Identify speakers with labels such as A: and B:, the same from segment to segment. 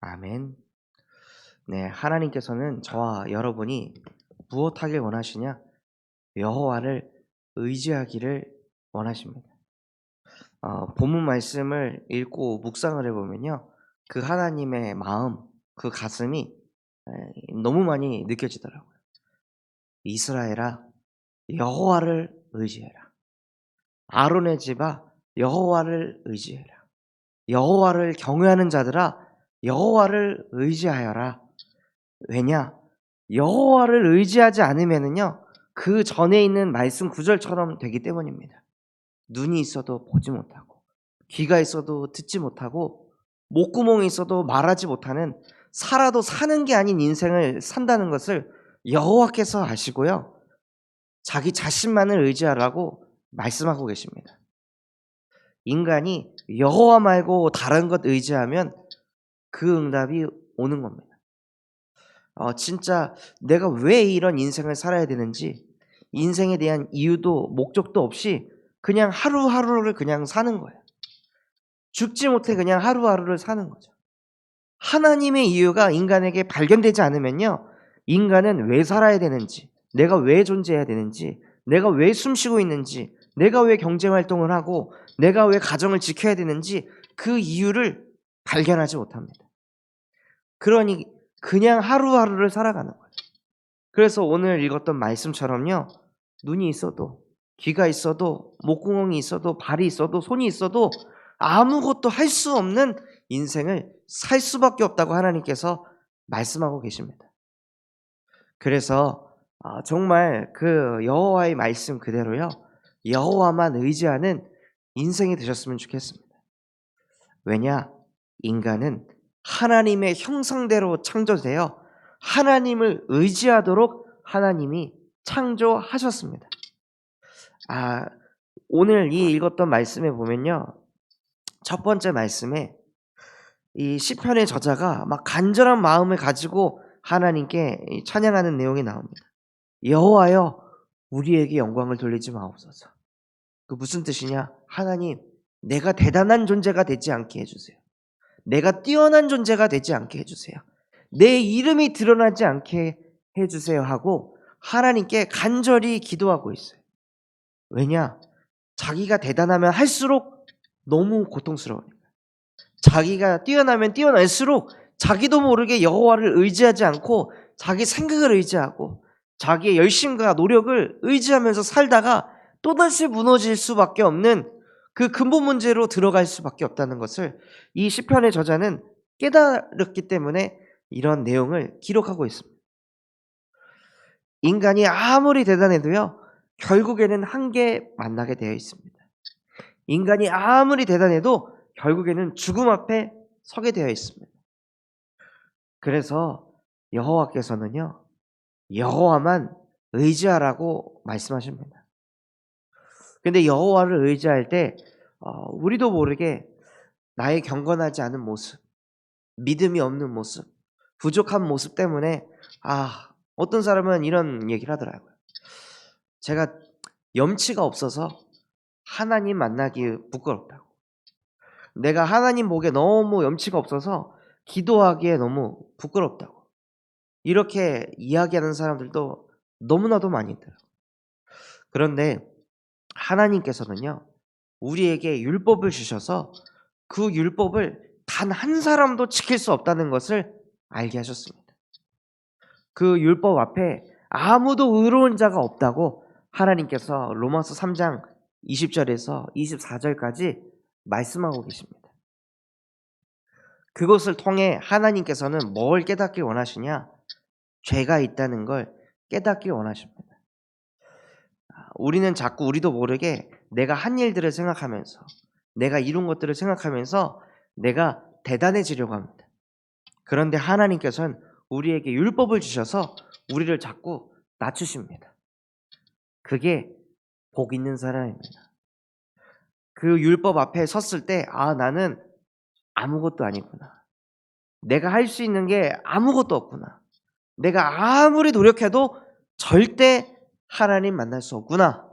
A: 아멘. 네, 하나님께서는 저와 여러분이 무엇하길 원하시냐? 여호와를 의지하기를 원하십니다. 본문 말씀을 읽고 묵상을 해보면요, 그 하나님의 마음, 그 가슴이 너무 많이 느껴지더라고요. 이스라엘아, 여호와를 의지해라. 아론의 집아, 여호와를 의지해라. 여호와를 경외하는 자들아, 여호와를 의지하여라. 왜냐? 여호와를 의지하지 않으면은요, 그 전에 있는 말씀 구절처럼 되기 때문입니다. 눈이 있어도 보지 못하고, 귀가 있어도 듣지 못하고, 목구멍이 있어도 말하지 못하는, 살아도 사는 게 아닌 인생을 산다는 것을 여호와께서 아시고요, 자기 자신만을 의지하라고 말씀하고 계십니다. 인간이 여호와 말고 다른 것 의지하면 그 응답이 오는 겁니다. 진짜 내가 왜 이런 인생을 살아야 되는지, 인생에 대한 이유도 목적도 없이 그냥 하루하루를 그냥 사는 거예요. 죽지 못해 그냥 하루하루를 사는 거죠. 하나님의 이유가 인간에게 발견되지 않으면요, 인간은 왜 살아야 되는지, 내가 왜 존재해야 되는지, 내가 왜 숨쉬고 있는지, 내가 왜 경제활동을 하고, 내가 왜 가정을 지켜야 되는지 그 이유를 발견하지 못합니다. 그러니 그냥 하루하루를 살아가는 거예요. 그래서 오늘 읽었던 말씀처럼요, 눈이 있어도, 귀가 있어도, 목구멍이 있어도, 발이 있어도, 손이 있어도 아무것도 할 수 없는 인생을 살 수밖에 없다고 하나님께서 말씀하고 계십니다. 그래서 정말 그 여호와의 말씀 그대로요, 여호와만 의지하는 인생이 되셨으면 좋겠습니다. 왜냐? 인간은 하나님의 형상대로 창조되어 하나님을 의지하도록 하나님이 창조하셨습니다. 오늘 이 읽었던 말씀에 보면요, 첫 번째 말씀에 이 시편의 저자가 막 간절한 마음을 가지고 하나님께 찬양하는 내용이 나옵니다. 여호와여, 우리에게 영광을 돌리지 마옵소서. 그 무슨 뜻이냐? 하나님, 내가 대단한 존재가 되지 않게 해주세요. 내가 뛰어난 존재가 되지 않게 해주세요. 내 이름이 드러나지 않게 해주세요 하고 하나님께 간절히 기도하고 있어요. 왜냐? 자기가 대단하면 할수록 너무 고통스러우니까. 자기가 뛰어나면 뛰어날수록 자기도 모르게 여호와를 의지하지 않고 자기 생각을 의지하고 자기의 열심과 노력을 의지하면서 살다가 또다시 무너질 수밖에 없는 그 근본 문제로 들어갈 수밖에 없다는 것을 이 시편의 저자는 깨달았기 때문에 이런 내용을 기록하고 있습니다. 인간이 아무리 대단해도요, 결국에는 한계 만나게 되어 있습니다. 인간이 아무리 대단해도 결국에는 죽음 앞에 서게 되어 있습니다. 그래서 여호와께서는요, 여호와만 의지하라고 말씀하십니다. 근데 여호와를 의지할 때 우리도 모르게 나의 경건하지 않은 모습, 믿음이 없는 모습, 부족한 모습 때문에 어떤 사람은 이런 얘기를 하더라고요. 제가 염치가 없어서 하나님 만나기 부끄럽다고. 내가 하나님 보기에 너무 염치가 없어서 기도하기에 너무 부끄럽다고. 이렇게 이야기하는 사람들도 너무나도 많이 있더라고요. 그런데 하나님께서는요, 우리에게 율법을 주셔서 그 율법을 단 한 사람도 지킬 수 없다는 것을 알게 하셨습니다. 그 율법 앞에 아무도 의로운 자가 없다고 하나님께서 로마서 3장 20절에서 24절까지 말씀하고 계십니다. 그것을 통해 하나님께서는 뭘 깨닫길 원하시냐? 죄가 있다는 걸 깨닫길 원하십니다. 우리는 자꾸 우리도 모르게 내가 한 일들을 생각하면서, 내가 이룬 것들을 생각하면서 내가 대단해지려고 합니다. 그런데 하나님께서는 우리에게 율법을 주셔서 우리를 자꾸 낮추십니다. 그게 복 있는 사람입니다. 그 율법 앞에 섰을 때 나는 아무것도 아니구나. 내가 할 수 있는 게 아무것도 없구나. 내가 아무리 노력해도 절대 하나님 만날 수 없구나.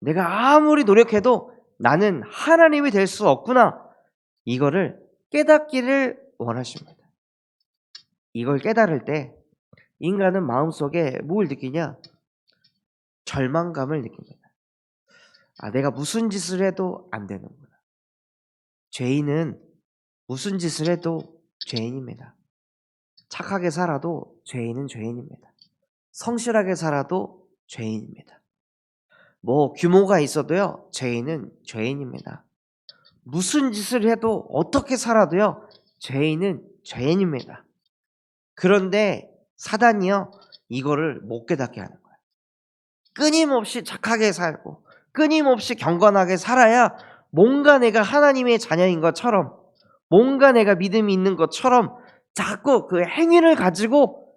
A: 내가 아무리 노력해도 나는 하나님이 될 수 없구나. 이거를 깨닫기를 원하십니다. 이걸 깨달을 때 인간은 마음속에 뭘 느끼냐? 절망감을 느낍니다. 내가 무슨 짓을 해도 안 되는구나. 죄인은 무슨 짓을 해도 죄인입니다. 착하게 살아도 죄인은 죄인입니다. 성실하게 살아도 죄인입니다. 규모가 있어도요, 죄인은 죄인입니다. 무슨 짓을 해도 어떻게 살아도요, 죄인은 죄인입니다. 그런데 사단이요, 이거를 못 깨닫게 하는 거예요. 끊임없이 착하게 살고 끊임없이 경건하게 살아야 뭔가 내가 하나님의 자녀인 것처럼, 뭔가 내가 믿음이 있는 것처럼 자꾸 그 행위를 가지고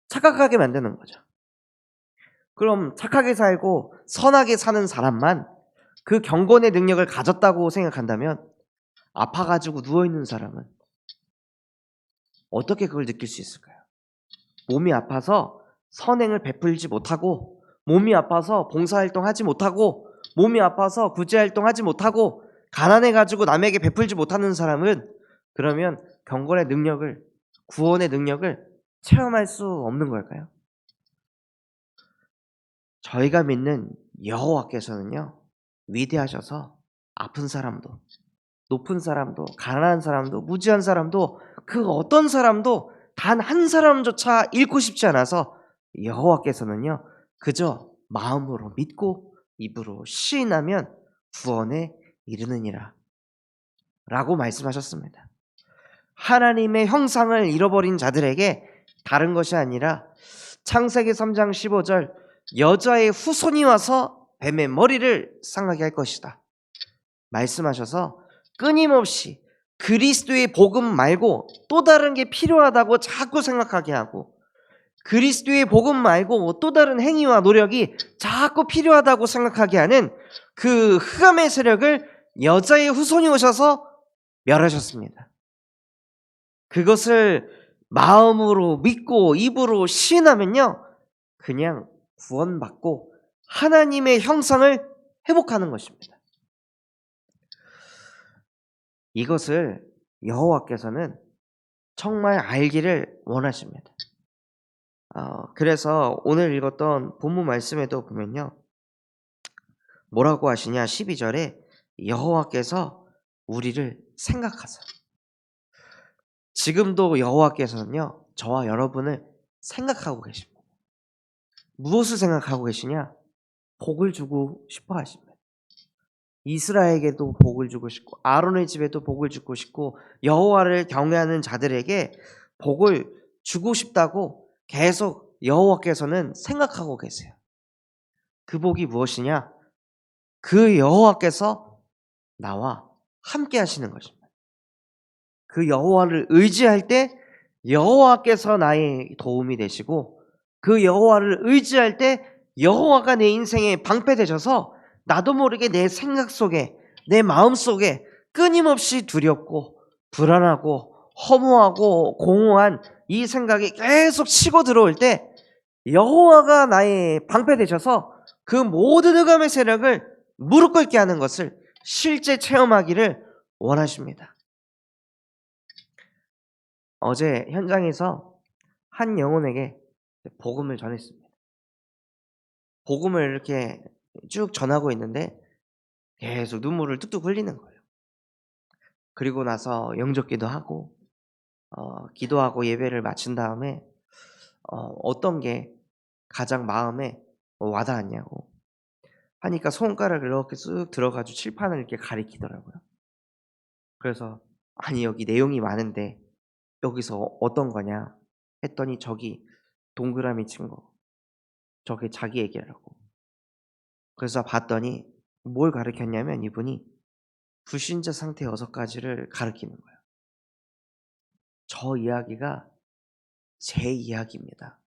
A: 착각하게 만드는 거죠. 그럼 착하게 살고 선하게 사는 사람만 그 경건의 능력을 가졌다고 생각한다면, 아파가지고 누워있는 사람은 어떻게 그걸 느낄 수 있을까요? 몸이 아파서 선행을 베풀지 못하고, 몸이 아파서 봉사활동하지 못하고, 몸이 아파서 구제활동하지 못하고, 가난해가지고 남에게 베풀지 못하는 사람은 그러면 경건의 능력을, 구원의 능력을 체험할 수 없는 걸까요? 저희가 믿는 여호와께서는요, 위대하셔서 아픈 사람도, 높은 사람도, 가난한 사람도, 무지한 사람도, 그 어떤 사람도 단 한 사람조차 잃고 싶지 않아서 여호와께서는요, 그저 마음으로 믿고 입으로 시인하면 구원에 이르느니라 라고 말씀하셨습니다. 하나님의 형상을 잃어버린 자들에게 다른 것이 아니라 창세기 3장 15절 여자의 후손이 와서 뱀의 머리를 상하게 할 것이다 말씀하셔서, 끊임없이 그리스도의 복음 말고 또 다른 게 필요하다고 자꾸 생각하게 하고, 그리스도의 복음 말고 또 다른 행위와 노력이 자꾸 필요하다고 생각하게 하는 그 흑암의 세력을 여자의 후손이 오셔서 멸하셨습니다. 그것을 마음으로 믿고 입으로 시인하면요, 그냥 구원받고 하나님의 형상을 회복하는 것입니다. 이것을 여호와께서는 정말 알기를 원하십니다. 그래서 오늘 읽었던 본문 말씀에도 보면요, 뭐라고 하시냐? 12절에 여호와께서 우리를 생각하사. 지금도 여호와께서는요, 저와 여러분을 생각하고 계십니다. 무엇을 생각하고 계시냐? 복을 주고 싶어 하십니다. 이스라엘에게도 복을 주고 싶고, 아론의 집에도 복을 주고 싶고, 여호와를 경외하는 자들에게 복을 주고 싶다고 계속 여호와께서는 생각하고 계세요. 그 복이 무엇이냐? 그 여호와께서 나와 함께 하시는 것입니다. 그 여호와를 의지할 때 여호와께서 나의 도움이 되시고, 그 여호와를 의지할 때 여호와가 내 인생에 방패 되셔서 나도 모르게 내 생각 속에, 내 마음 속에 끊임없이 두렵고 불안하고 허무하고 공허한 이 생각이 계속 치고 들어올 때 여호와가 나의 방패 되셔서 그 모든 흑암의 세력을 무릎 꿇게 하는 것을 실제 체험하기를 원하십니다. 어제 현장에서 한 영혼에게 복음을 전했습니다. 복음을 이렇게 쭉 전하고 있는데 계속 눈물을 뚝뚝 흘리는 거예요. 그리고 나서 영접기도 하고 기도하고 예배를 마친 다음에 어떤 게 가장 마음에 와닿았냐고 하니까 손가락을 이렇게 쓱 들어가지고 칠판을 이렇게 가리키더라고요. 그래서 아니 여기 내용이 많은데 여기서 어떤 거냐 했더니 저기 동그라미 친 거 저게 자기 얘기라고. 그래서 봤더니 뭘 가르쳤냐면 이분이 불신자 상태 6가지를 가르치는 거예요. 저 이야기가 제 이야기입니다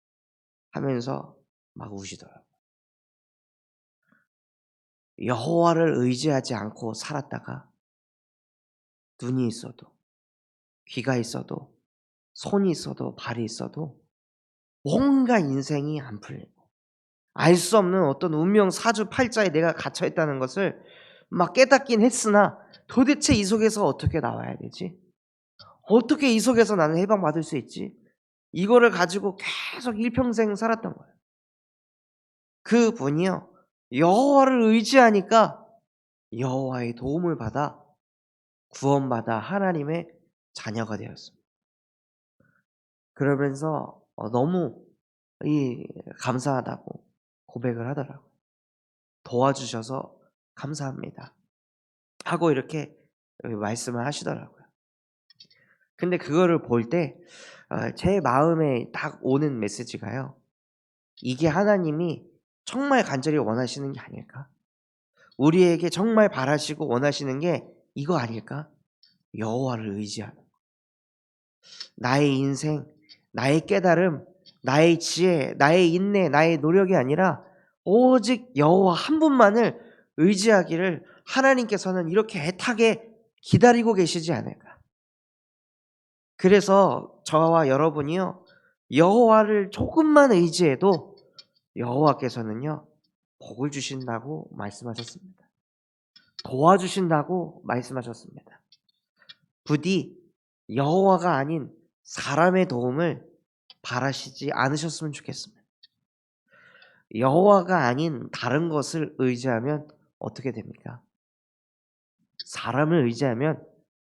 A: 하면서 막 우시더라고요. 여호와를 의지하지 않고 살았다가 눈이 있어도, 귀가 있어도, 손이 있어도, 발이 있어도 뭔가 인생이 안 풀리고 알 수 없는 어떤 운명 사주팔자에 내가 갇혀있다는 것을 막 깨닫긴 했으나 도대체 이 속에서 어떻게 나와야 되지? 어떻게 이 속에서 나는 해방받을 수 있지? 이거를 가지고 계속 일평생 살았던 거예요. 그분이요, 여호와를 의지하니까 여호와의 도움을 받아 구원받아 하나님의 자녀가 되었습니다. 그러면서 너무 감사하다고 고백을 하더라고요. 도와주셔서 감사합니다 하고 이렇게 말씀을 하시더라고요. 근데 그거를 볼 때 제 마음에 딱 오는 메시지가요, 이게 하나님이 정말 간절히 원하시는 게 아닐까? 우리에게 정말 바라시고 원하시는 게 이거 아닐까? 여호와를 의지하는, 나의 인생, 나의 깨달음, 나의 지혜, 나의 인내, 나의 노력이 아니라 오직 여호와 한 분만을 의지하기를 하나님께서는 이렇게 애타게 기다리고 계시지 않을까? 그래서 저와 여러분이요, 여호와를 조금만 의지해도 여호와께서는요, 복을 주신다고 말씀하셨습니다. 도와주신다고 말씀하셨습니다. 부디 여호와가 아닌 사람의 도움을 바라시지 않으셨으면 좋겠습니다. 여호와가 아닌 다른 것을 의지하면 어떻게 됩니까? 사람을 의지하면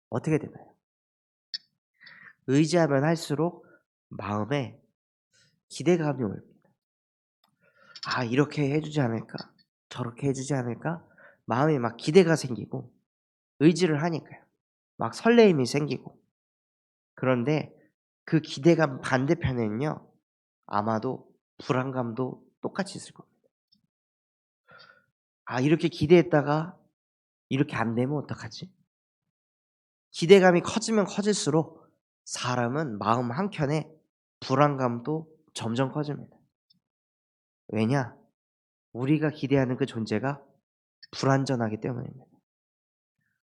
A: 어떻게 되나요? 의지하면 할수록 마음에 기대감이 옵니다. 아, 이렇게 해주지 않을까? 저렇게 해주지 않을까? 마음에 막 기대가 생기고 의지를 하니까요, 막 설레임이 생기고. 그런데 그 기대감 반대편에는요, 아마도 불안감도 똑같이 있을 겁니다. 아, 이렇게 기대했다가 이렇게 안 되면 어떡하지? 기대감이 커지면 커질수록 사람은 마음 한켠에 불안감도 점점 커집니다. 왜냐? 우리가 기대하는 그 존재가 불완전하기 때문입니다.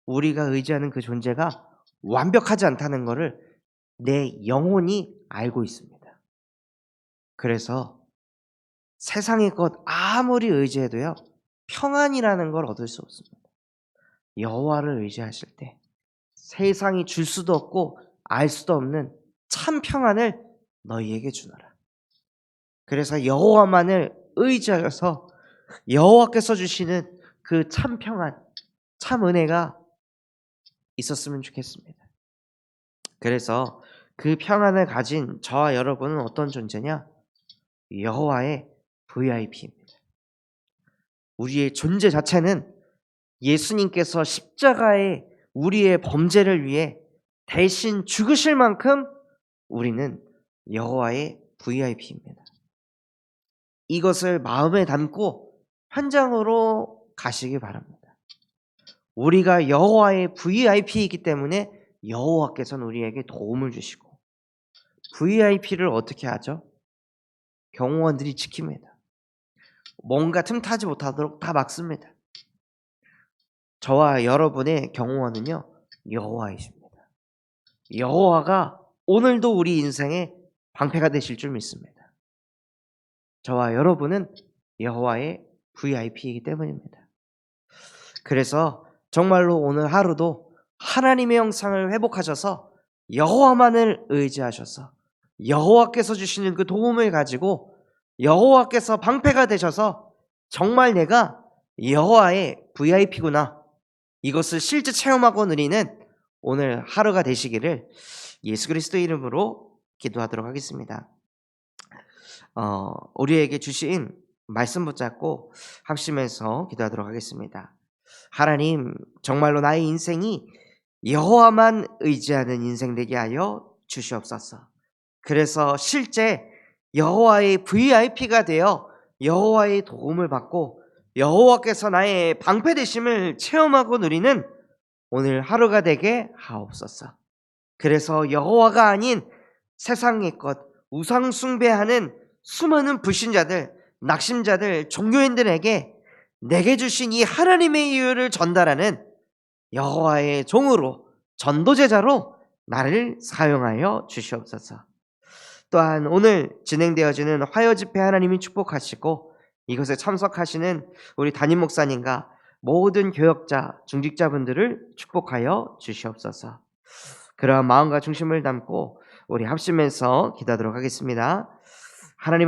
A: 우리가 의지하는 그 존재가 완벽하지 않다는 것을 내 영혼이 알고 있습니다. 그래서 세상의 것 아무리 의지해도요, 평안이라는 걸 얻을 수 없습니다. 여호와를 의지하실 때 세상이 줄 수도 없고 알 수도 없는 참 평안을 너희에게 주노라. 그래서 여호와만을 의지하여서 여호와께서 주시는 그 참 평안, 참 은혜가 있었으면 좋겠습니다. 그래서 그 평안을 가진 저와 여러분은 어떤 존재냐? 여호와의 VIP입니다. 우리의 존재 자체는 예수님께서 십자가에 우리의 범죄를 위해 대신 죽으실 만큼 우리는 여호와의 VIP입니다. 이것을 마음에 담고 현장으로 가시기 바랍니다. 우리가 여호와의 VIP이기 때문에 여호와께서는 우리에게 도움을 주시고, VIP를 어떻게 하죠? 경호원들이 지킵니다. 뭔가 틈타지 못하도록 다 막습니다. 저와 여러분의 경호원은요, 여호와이십니다. 여호와가 오늘도 우리 인생의 방패가 되실 줄 믿습니다. 저와 여러분은 여호와의 VIP이기 때문입니다. 그래서 정말로 오늘 하루도 하나님의 형상을 회복하셔서 여호와만을 의지하셔서 여호와께서 주시는 그 도움을 가지고 여호와께서 방패가 되셔서 정말 내가 여호와의 VIP구나, 이것을 실제 체험하고 누리는 오늘 하루가 되시기를 예수 그리스도의 이름으로 기도하도록 하겠습니다. 우리에게 주신 말씀 붙잡고 합심해서 기도하도록 하겠습니다. 하나님, 정말로 나의 인생이 여호와만 의지하는 인생 되게 하여 주시옵소서. 그래서 실제 여호와의 VIP가 되어 여호와의 도움을 받고 여호와께서 나의 방패 되심을 체험하고 누리는 오늘 하루가 되게 하옵소서. 그래서 여호와가 아닌 세상의 것, 우상 숭배하는 수많은 불신자들, 낙심자들, 종교인들에게 내게 주신 이 하나님의 이유를 전달하는 여호와의 종으로, 전도제자로 나를 사용하여 주시옵소서. 또한 오늘 진행되어지는 화요 집회 하나님이 축복하시고 이것에 참석하시는 우리 담임 목사님과 모든 교역자, 중직자분들을 축복하여 주시옵소서. 그러한 마음과 중심을 담고 우리 합심해서 기도하도록 하겠습니다. 하나님